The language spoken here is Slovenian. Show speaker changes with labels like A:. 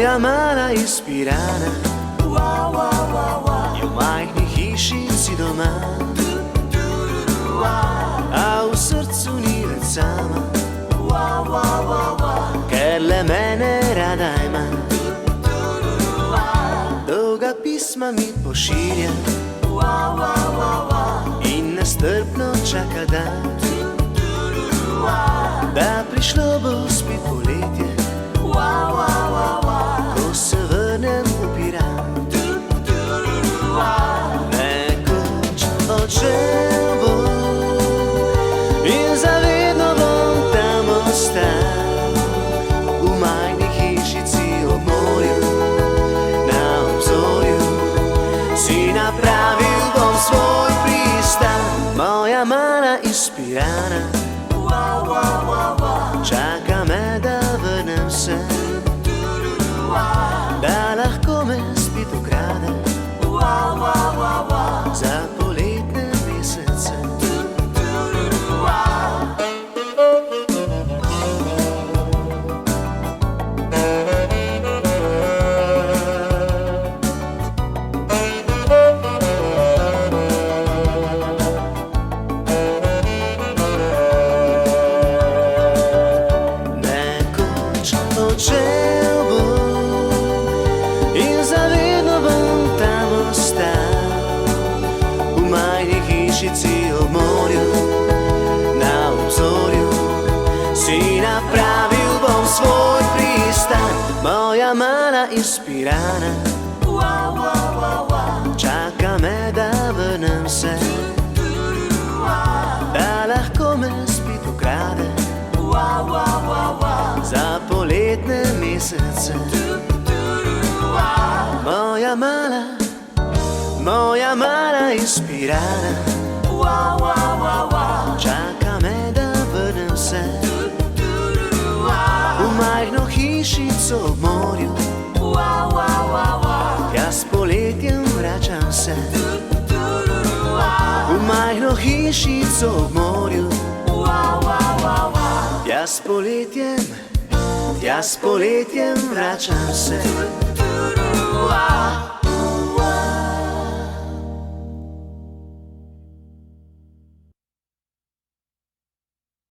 A: Moja mala izpirana je v majhni hišici doma, a v srcu ni več sama, ker le mene rada ima. Dolga pisma mi pošilja in nestrpno čaka dan, da prišlo bo spet poletje, ko se vrnem v Piran. Nekoč odšel bom in zavedno bom tam ostal, v majhni hišici ob morju, na obzorju si napravil bom svoj pristan. Moja mala izpirana čaka me, da vrnem se, da lahko me spet ukrade za poletne mesece. Odšel bom in zavedno bom tam ostal, v majhni hišici ob morju, na obzorju si napravil bom svoj pristan. Moja mala izpirana čaka me, da vrnem se, da lahko me spet ukrade za poletne mesece. Moja mala izpirana čaka me, da vrnem se, v majhno hišico ob morju, jaz poletjem vračam se, v majhno hišico ob morju, jaz poletjem vračam se.